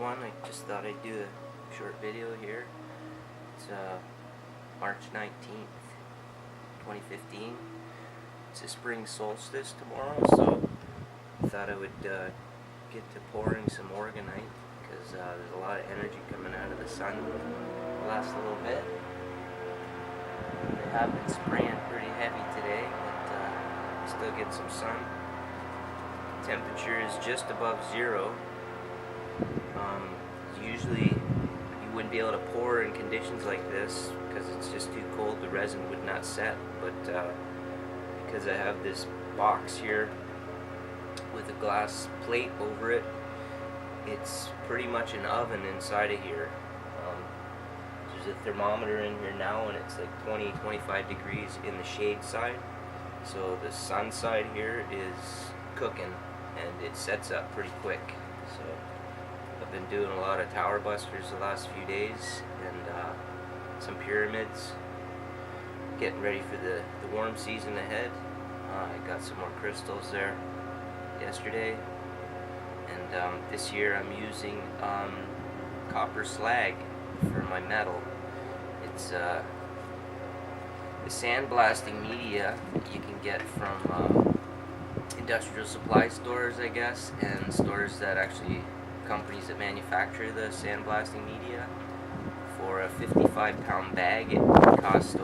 everyone. I just thought I'd do a short video here. It's March 19th, 2015. It's a spring solstice tomorrow, so I thought I would get to pouring some orgonite because there's a lot of energy coming out of the sun the last little bit. They have been spraying pretty heavy today, but still get some sun. Temperature is just above zero. Usually you wouldn't be able to pour in conditions like this because it's just too cold, the resin would not set, but because I have this box here with a glass plate over it, it's pretty much an oven inside of here. There's a thermometer in here now and it's like 20-25 degrees in the shade side, so the sun side here is cooking and it sets up pretty quick. So I've been doing a lot of tower busters the last few days and some pyramids, getting ready for the warm season ahead. I got some more crystals there yesterday, and this year I'm using copper slag for my metal. It's the sandblasting media you can get from industrial supply stores, I guess, and stores that actually, companies that manufacture the sandblasting media. For a 55-pound bag, it costs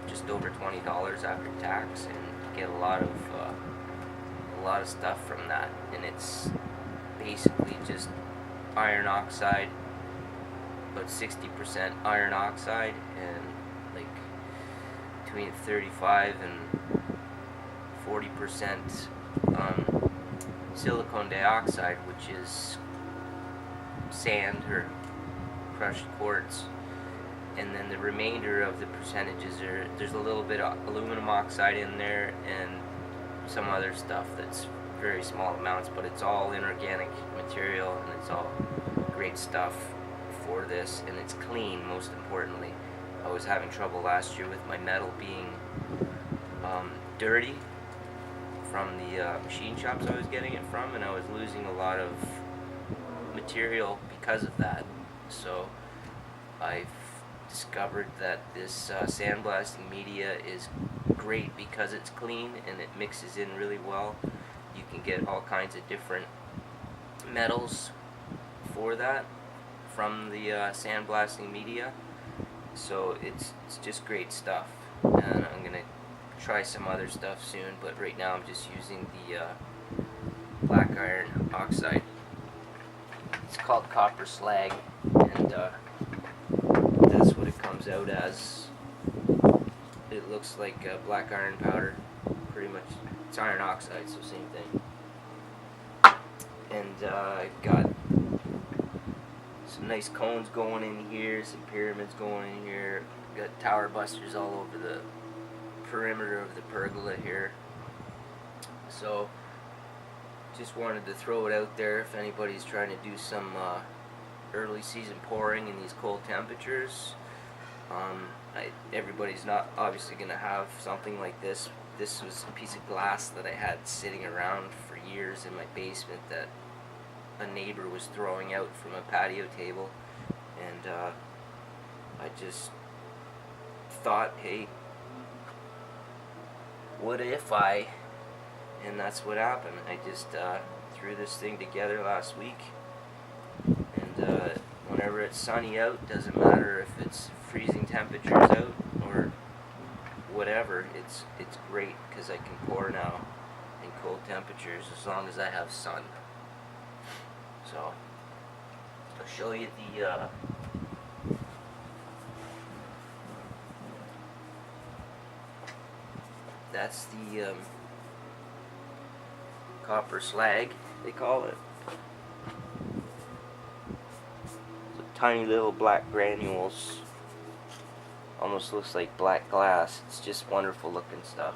just over $20 after tax, and you get a lot of stuff from that. And it's basically just iron oxide, about 60% iron oxide, and like between 35 and 40% silicon dioxide, which is sand or crushed quartz, and then the remainder of the percentages there's a little bit of aluminum oxide in there and some other stuff that's very small amounts, but it's all inorganic material and it's all great stuff for this, and it's clean. Most importantly, I was having trouble last year with my metal being dirty from the machine shops I was getting it from, and I was losing a lot of material because of that. So I've discovered that this sandblasting media is great because it's clean and it mixes in really well. You can get all kinds of different metals for that from the sandblasting media, so it's just great stuff. And I'm gonna try some other stuff soon, but right now I'm just using the black iron oxide. It's called copper slag, and that's what it comes out as. It looks like black iron powder, pretty much. It's iron oxide, so same thing. And I've got some nice cones going in here, some pyramids going in here. Got tower busters all over the perimeter of the pergola here. So just wanted to throw it out there if anybody's trying to do some early season pouring in these cold temperatures. Everybody's not obviously going to have something like this. This was a piece of glass that I had sitting around for years in my basement that a neighbor was throwing out from a patio table, and I just thought, hey, what if and that's what happened. I just threw this thing together last week, and whenever it's sunny out, doesn't matter if it's freezing temperatures out or whatever, it's great because I can pour now in cold temperatures as long as I have sun. So I'll show you the that's the copper slag, they call it. So tiny little black granules, almost looks like black glass. It's just wonderful looking stuff.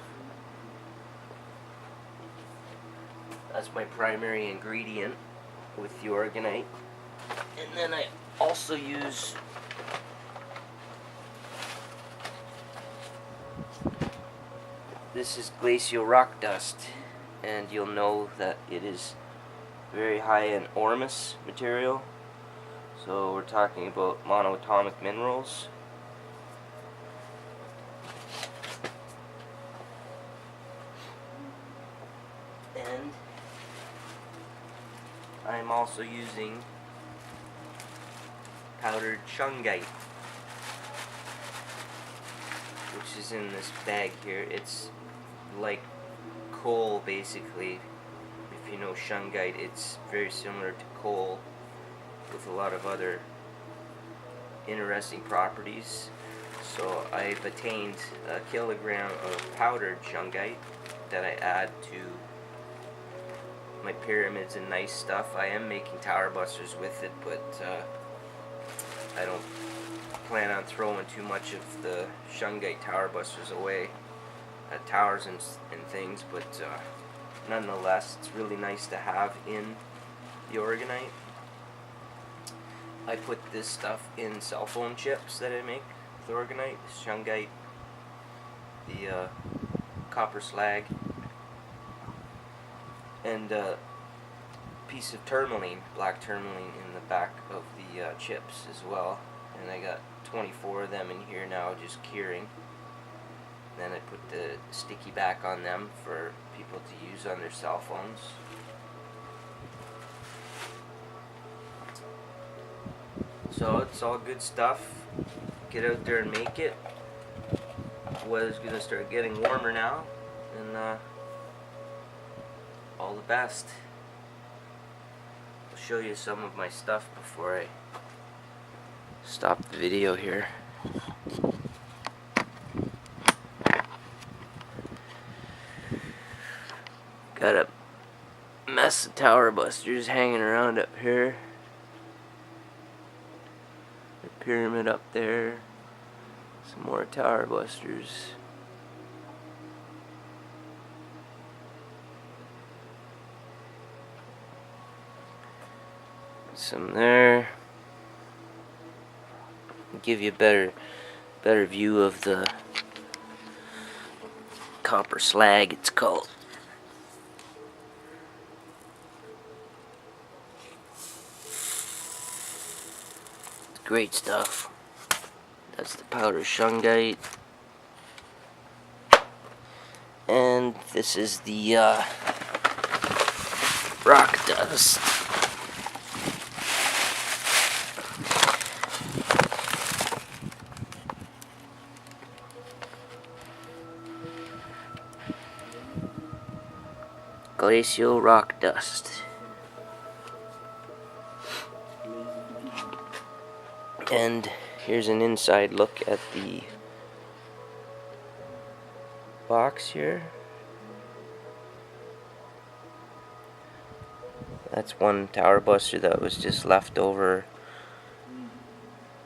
That's my primary ingredient with the orgonite, and then I also use this is glacial rock dust, and you'll know that it is very high in ormus material, So we're talking about monoatomic minerals. And I'm also using powdered shungite, which is in this bag here. It's like coal, basically. If you know shungite, it's very similar to coal with a lot of other interesting properties. So I've attained a kilogram of powdered shungite that I add to my pyramids and nice stuff. I am making tower busters with it, but I don't plan on throwing too much of the shungite tower busters away at towers and things, but nonetheless, it's really nice to have in the orgonite. I put this stuff in cell phone chips that I make with orgonite, shungite, the copper slag, and a piece of tourmaline, black tourmaline, in the back of the chips as well. And I got 24 of them in here now, just curing. Then I put the sticky back on them for people to use on their cell phones. So it's all good stuff. Get out there and make it. Weather's gonna start getting warmer now, and all the best. I'll show you some of my stuff before I stop the video here. Got a mess of tower busters hanging around up here. The pyramid up there. Some more tower busters. Some there. Give you a better view of the copper slag, it's called. It's great stuff. That's the powder shungite. And this is the rock dust. Glacial rock dust. And here's an inside look at the box here. That's one tower buster that was just left over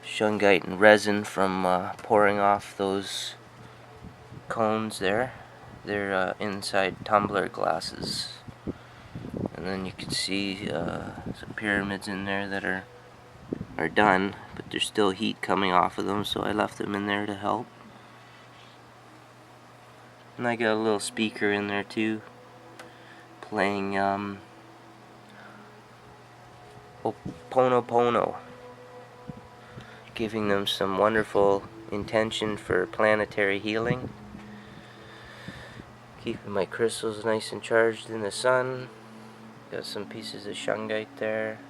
shungite and resin from pouring off those cones there. They're inside tumbler glasses. And then you can see some pyramids in there that are done, but there's still heat coming off of them, so I left them in there to help. And I got a little speaker in there too, playing Pono, giving them some wonderful intention for planetary healing. Keeping my crystals nice and charged in the sun. Got some pieces of shungite there.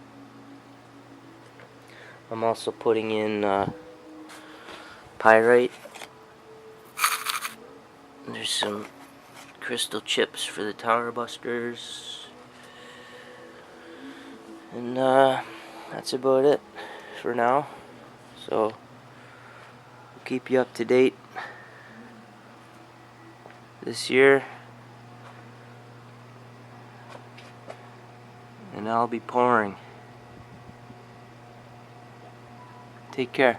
I'm also putting in pyrite. There's some crystal chips for the tower busters. And that's about it for now. So we'll keep you up to date this year. And I'll be pouring. Take care.